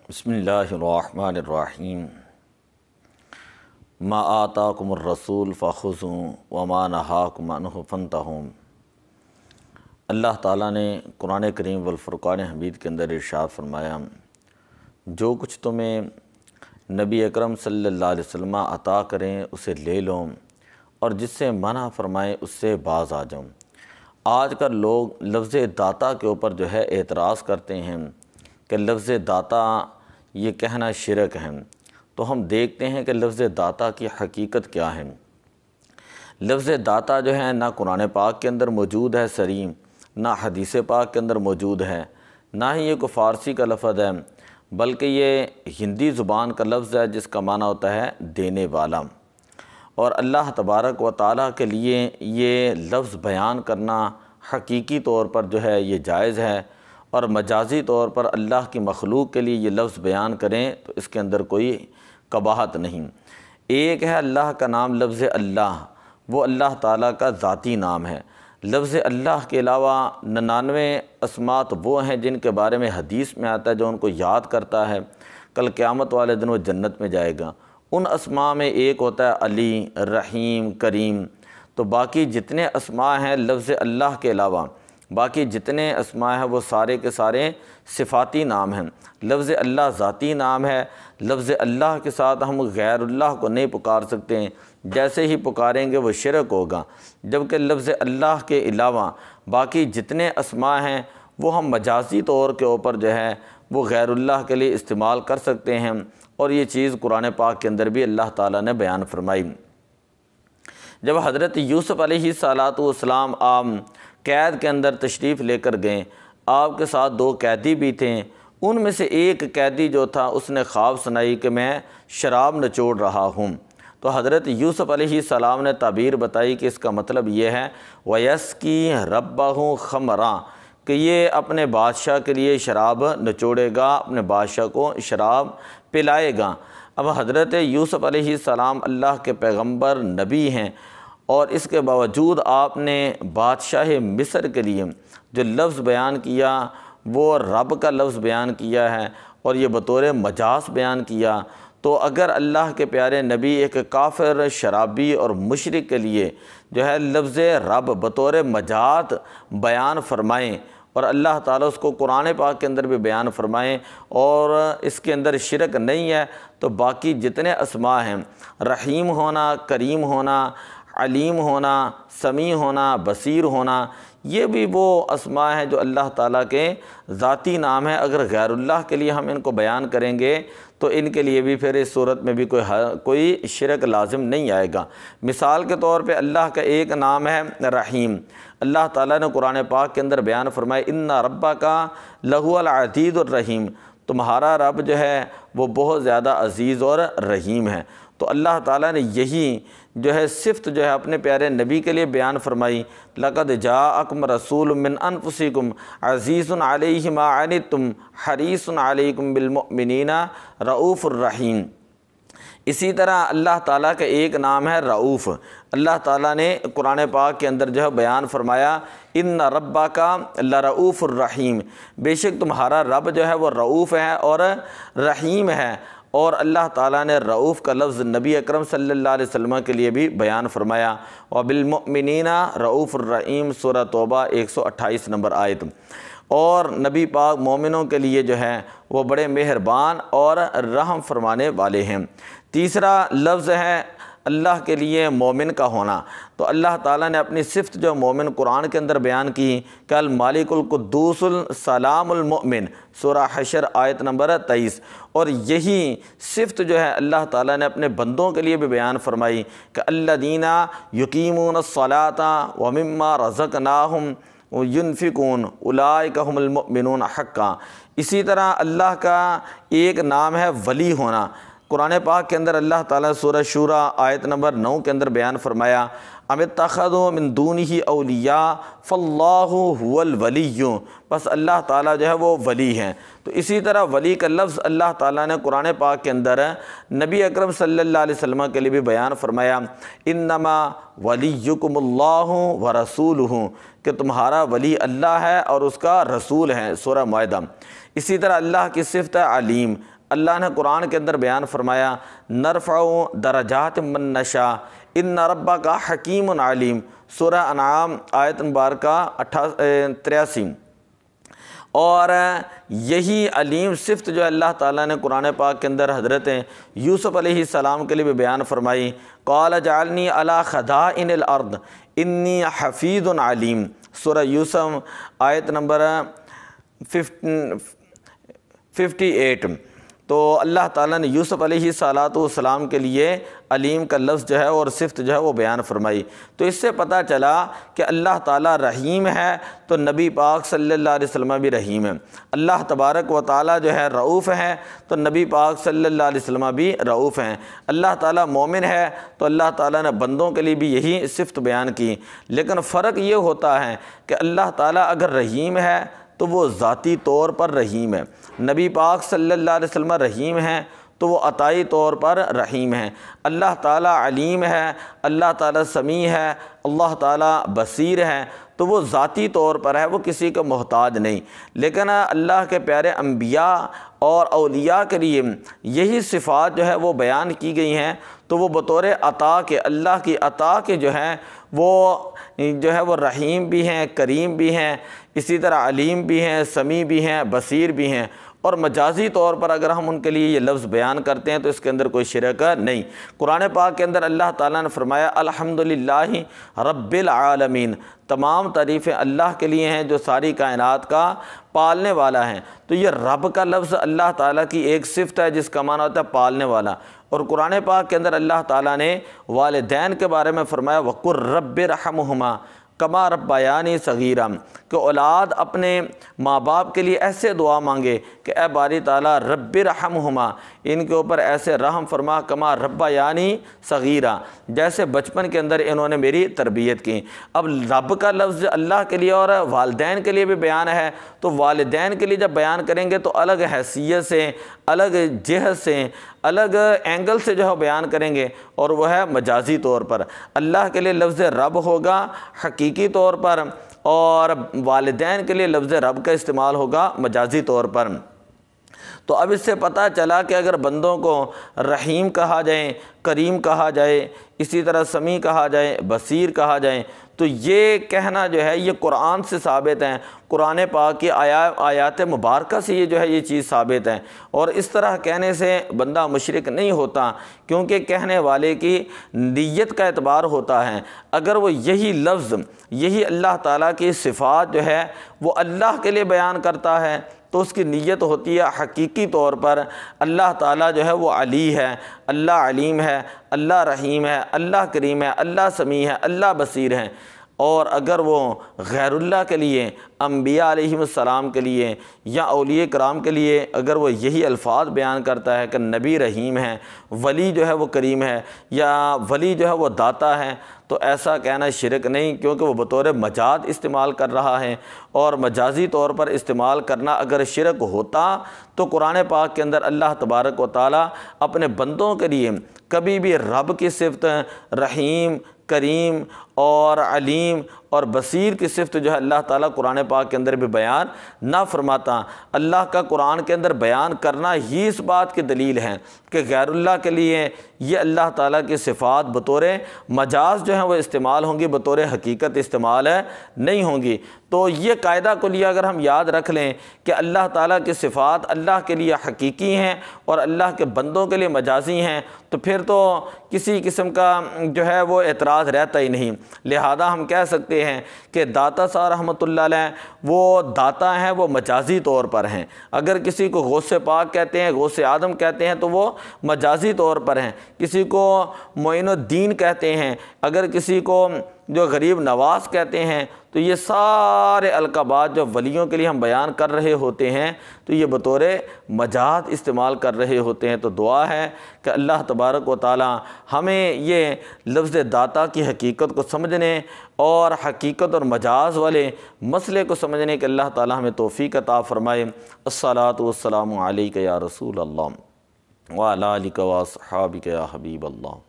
بسم اللہ الرحمن الرحیم ما آتاکم الرسول فخذوا وما نہاکم عنہ فانتہوا۔ اللہ تعالیٰ نے قرآن کریم والفرقان حمید کے اندر ارشاد فرمایا، جو کچھ تمہیں نبی اکرم صلی اللہ علیہ وسلم عطا کریں اسے لے لو، اور جس سے منع فرمائیں اس سے باز آ جاؤ۔ آج کل لوگ لفظ داتا کے اوپر جو ہے اعتراض کرتے ہیں کہ لفظ داتا یہ کہنا شرک ہے، تو ہم دیکھتے ہیں کہ لفظ داتا کی حقیقت کیا ہے۔ لفظ داتا جو ہے نہ قرآن پاک کے اندر موجود ہے صریح، نہ حدیث پاک کے اندر موجود ہے، نہ ہی یہ کوئی فارسی کا لفظ ہے، بلکہ یہ ہندی زبان کا لفظ ہے جس کا معنی ہوتا ہے دینے والا۔ اور اللہ تبارک و تعالیٰ کے لیے یہ لفظ بیان کرنا حقیقی طور پر جو ہے یہ جائز ہے، اور مجازی طور پر اللہ کی مخلوق کے لیے یہ لفظ بیان کریں تو اس کے اندر کوئی قباحت نہیں۔ ایک ہے اللہ کا نام لفظ اللہ، وہ اللہ تعالیٰ کا ذاتی نام ہے۔ لفظ اللہ کے علاوہ 99 اسماء وہ ہیں جن کے بارے میں حدیث میں آتا ہے جو ان کو یاد کرتا ہے کل قیامت والے دن وہ جنت میں جائے گا۔ ان اسماء میں ایک ہوتا ہے علی، رحیم، کریم۔ تو باقی جتنے اسماء ہیں لفظ اللہ کے علاوہ، باقی جتنے اسماء ہیں وہ سارے کے سارے صفاتی نام ہیں۔ لفظ اللہ ذاتی نام ہے۔ لفظ اللہ کے ساتھ ہم غیر اللہ کو نہیں پکار سکتے ہیں، جیسے ہی پکاریں گے وہ شرک ہوگا۔ جبکہ لفظ اللہ کے علاوہ باقی جتنے اسماء ہیں وہ ہم مجازی طور کے اوپر جو ہے وہ غیر اللہ کے لیے استعمال کر سکتے ہیں، اور یہ چیز قرآن پاک کے اندر بھی اللہ تعالیٰ نے بیان فرمائی۔ جب حضرت یوسف علیہ السلام آپ قید کے اندر تشریف لے کر گئے، آپ کے ساتھ 2 قیدی بھی تھے، ان میں سے ایک قیدی جو تھا اس نے خواب سنائی کہ میں شراب نچوڑ رہا ہوں۔ تو حضرت یوسف علیہ السلام نے تعبیر بتائی کہ اس کا مطلب یہ ہے وَيَسْقِي رَبَّهُ خَمْرًا، کہ یہ اپنے بادشاہ کے لیے شراب نچوڑے گا، اپنے بادشاہ کو شراب پلائے گا۔ اب حضرت یوسف علیہ السلام اللہ کے پیغمبر نبی ہیں، اور اس کے باوجود آپ نے بادشاہ مصر کے لیے جو لفظ بیان کیا وہ رب کا لفظ بیان کیا ہے، اور یہ بطور مجاز بیان کیا۔ تو اگر اللہ کے پیارے نبی ایک کافر، شرابی اور مشرک کے لیے جو ہے لفظ رب بطور مجاز بیان فرمائیں، اور اللہ تعالیٰ اس کو قرآن پاک کے اندر بھی بیان فرمائیں اور اس کے اندر شرک نہیں ہے، تو باقی جتنے اسماء ہیں، رحیم ہونا، کریم ہونا، علیم ہونا، سمیع ہونا، بصیر ہونا، یہ بھی وہ اسماء ہیں جو اللہ تعالیٰ کے ذاتی نام ہیں۔ اگر غیر اللہ کے لیے ہم ان کو بیان کریں گے تو ان کے لیے بھی پھر اس صورت میں بھی کوئی شرک لازم نہیں آئے گا۔ مثال کے طور پہ اللہ کا ایک نام ہے رحیم۔ اللہ تعالیٰ نے قرآن پاک کے اندر بیان فرمایا ان ربک لہو العزیز الرحیم، تمہارا رب جو ہے وہ بہت زیادہ عزیز اور رحیم ہے۔ تو اللہ تعالیٰ نے یہی جو ہے صفت جو ہے اپنے پیارے نبی کے لیے بیان فرمائی، لقد جاءکم رسول من انفسکم عزیز علیہ ما عنتم حریص علیکم بالمؤمنین رؤوف الرحیم۔ اسی طرح اللہ تعالیٰ کا ایک نام ہے رؤوف۔ اللہ تعالیٰ نے قرآن پاک کے اندر جو ہے بیان فرمایا ان ربک لرؤوف الرحیم، بے شک تمہارا رب جو ہے وہ رؤوف ہے اور رحیم ہے۔ اور اللہ تعالیٰ نے رؤوف کا لفظ نبی اکرم صلی اللہ علیہ وسلم کے لیے بھی بیان فرمایا، وَبِالْمُؤْمِنِينَ رؤوف الرحیم، سورہ توبہ 128 نمبر آیت۔ اور نبی پاک مومنوں کے لیے جو ہے وہ بڑے مہربان اور رحم فرمانے والے ہیں۔ تیسرا لفظ ہے اللہ کے لیے مومن کا ہونا۔ تو اللہ تعالیٰ نے اپنی صفت جو مومن قرآن کے اندر بیان کی کہ المالک القدوس السلام المؤمن، سورہ حشر آیت نمبر 23۔ اور یہی صفت جو ہے اللہ تعالیٰ نے اپنے بندوں کے لیے بھی بیان فرمائی کہ الذین یقیمون الصلاۃ ومما رزقناہم ینفقون اولئک هم المؤمنون حقا۔ اسی طرح اللہ کا ایک نام ہے ولی ہونا۔ قرآن پاک کے اندر اللہ تعالیٰ سورہ شورى آیت نمبر 9 کے اندر بیان فرمایا ام اتخذوا من دونہ اولیاء فاللہ هو الولی، بس اللہ تعالیٰ جو ہے وہ ولی ہیں۔ تو اسی طرح ولی کا لفظ اللہ تعالیٰ نے قرآن پاک کے اندر نبی اکرم صلی اللہ علیہ وسلم کے لیے بھی بیان فرمایا انما ولیکم اللہ ورسولہ، کہ تمہارا ولی اللہ ہے اور اس کا رسول ہے، سورہ مائدہ۔ اسی طرح اللہ کی صفت ہے علیم۔ اللہ نے قرآن کے اندر بیان فرمایا نرفع درجات من نشاء ان ربک حکیم علیم، سورہ انعام آیت مبارکہ 83۔ اور یہی علیم صفت جو اللہ تعالیٰ نے قرآن پاک کے اندر حضرت یوسف علیہ السلام کے لیے بھی بیان فرمائی، قال جعلنی علی خزائن الارض انی حفیظ علیم، سورہ یوسف آیت نمبر 58۔ تو اللہ تعالیٰ نے یوسف علیہ السلام کے لیے علیم کا لفظ جو ہے اور صفت جو ہے وہ بیان فرمائی۔ تو اس سے پتہ چلا کہ اللہ تعالیٰ رحیم ہے تو نبی پاک صلی اللہ علیہ وسلم بھی رحیم ہے، اللہ تبارک و تعالیٰ جو ہے رؤوف ہے تو نبی پاک صلی اللہ علیہ وسلم بھی رؤوف ہیں، اللہ تعالیٰ مومن ہے تو اللہ تعالیٰ نے بندوں کے لیے بھی یہی صفت بیان کی۔ لیکن فرق یہ ہوتا ہے کہ اللہ تعالیٰ اگر رحیم ہے تو وہ ذاتی طور پر رحیم ہے، نبی پاک صلی اللہ علیہ وسلم رحیم ہیں تو وہ عطائی طور پر رحیم ہیں۔ اللہ تعالیٰ علیم ہے، اللہ تعالیٰ سمیع ہے، اللہ تعالیٰ بصیر ہے تو وہ ذاتی طور پر ہے، وہ کسی کا محتاج نہیں۔ لیکن اللہ کے پیارے انبیاء اور اولیاء کے لیے یہی صفات جو ہے وہ بیان کی گئی ہیں تو وہ بطور عطا کے، اللہ کی عطا کے جو ہے وہ رحیم بھی ہیں، کریم بھی ہیں، اسی طرح علیم بھی ہیں، سمیع بھی ہیں، بصیر بھی ہیں۔ اور مجازی طور پر اگر ہم ان کے لیے یہ لفظ بیان کرتے ہیں تو اس کے اندر کوئی شرک نہیں۔ قرآن پاک کے اندر اللہ تعالیٰ نے فرمایا الحمدللہ رب العالمین، تمام تعریفیں اللہ کے لیے ہیں جو ساری کائنات کا پالنے والا ہے۔ تو یہ رب کا لفظ اللہ تعالیٰ کی ایک صفت ہے جس کا معنی ہوتا ہے پالنے والا۔ اور قرآن پاک کے اندر اللہ تعالیٰ نے والدین کے بارے میں فرمایا وَقُلْ رَبِّ ارْحَمْهُمَا کما ربیانی صغیرہ، کہ اولاد اپنے ماں باپ کے لیے ایسے دعا مانگے کہ اے باری تعالیٰ رب ارحمہما، ان کے اوپر ایسے رحم فرما کما ربیانی صغیرہ، جیسے بچپن کے اندر انہوں نے میری تربیت کی۔ اب رب کا لفظ اللہ کے لیے اور والدین کے لیے بھی بیان ہے تو والدین کے لیے جب بیان کریں گے تو الگ حیثیت سے، الگ جہت سے، الگ اینگل سے جو ہے بیان کریں گے، اور وہ ہے مجازی طور پر۔ اللہ کے لیے لفظ رب ہوگا حقیقی طور پر، اور والدین کے لیے لفظ رب کا استعمال ہوگا مجازی طور پر۔ تو اب اس سے پتہ چلا کہ اگر بندوں کو رحیم کہا جائے، کریم کہا جائے، اسی طرح سمیع کہا جائے، بصیر کہا جائے، تو یہ کہنا جو ہے یہ قرآن سے ثابت ہے، قرآن پاک کی آیات مبارکہ سے یہ جو ہے یہ چیز ثابت ہے۔ اور اس طرح کہنے سے بندہ مشرک نہیں ہوتا، کیونکہ کہنے والے کی نیت کا اعتبار ہوتا ہے۔ اگر وہ یہی لفظ، یہی اللہ تعالیٰ کی صفات جو ہے وہ اللہ کے لیے بیان کرتا ہے تو اس کی نیت ہوتی ہے حقیقی طور پر اللہ تعالیٰ جو ہے وہ علی ہے، اللہ علیم ہے، اللہ رحیم ہے، اللہ کریم ہے، اللہ سمیع ہے، اللہ بصیر ہے۔ اور اگر وہ غیر اللہ کے لیے، انبیاء علیہم السلام کے لیے یا اولیاء کرام کے لیے اگر وہ یہی الفاظ بیان کرتا ہے کہ نبی رحیم ہے، ولی جو ہے وہ کریم ہے، یا ولی جو ہے وہ داتا ہے، تو ایسا کہنا شرک نہیں، کیونکہ وہ بطور مجاز استعمال کر رہا ہے۔ اور مجازی طور پر استعمال کرنا اگر شرک ہوتا تو قرآن پاک کے اندر اللہ تبارک و تعالیٰ اپنے بندوں کے لیے کبھی بھی رب کی صفت رحیم، کریم اور علیم اور بصیر کی صفت جو ہے اللہ تعالیٰ قرآن پاک کے اندر بھی بیان نہ فرماتا۔ اللہ کا قرآن کے اندر بیان کرنا ہی اس بات کی دلیل ہے کہ غیر اللہ کے لیے یہ اللہ تعالیٰ کی صفات بطور مجاز جو ہیں وہ استعمال ہوں گی، بطور حقیقت استعمال نہیں ہوں گی۔ تو یہ قاعدہ کلیہ اگر ہم یاد رکھ لیں کہ اللہ تعالیٰ کی صفات اللہ کے لیے حقیقی ہیں اور اللہ کے بندوں کے لیے مجازی ہیں، تو پھر تو کسی قسم کا جو ہے وہ اعتراض رہتا ہی نہیں۔ لہذا ہم کہہ سکتے ہیں کہ داتا صاحب رحمۃ اللہ علیہ وہ داتا ہیں، وہ مجازی طور پر ہیں۔ اگر کسی کو غوث پاک کہتے ہیں، غوث آدم کہتے ہیں تو وہ مجازی طور پر ہیں۔ کسی کو معین الدین کہتے ہیں، اگر کسی کو جو غریب نواز کہتے ہیں، تو یہ سارے القابات جو ولیوں کے لیے ہم بیان کر رہے ہوتے ہیں تو یہ بطور مجاز استعمال کر رہے ہوتے ہیں۔ تو دعا ہے کہ اللہ تبارک و تعالی ہمیں یہ لفظ داتا کی حقیقت کو سمجھنے اور حقیقت اور مجاز والے مسئلے کو سمجھنے کے اللہ تعالی ہمیں توفیق عطا فرمائے۔ الصلاۃ والسلام علیک یا رسول اللہ وعلی آلک واصحابک یا حبیب اللہ۔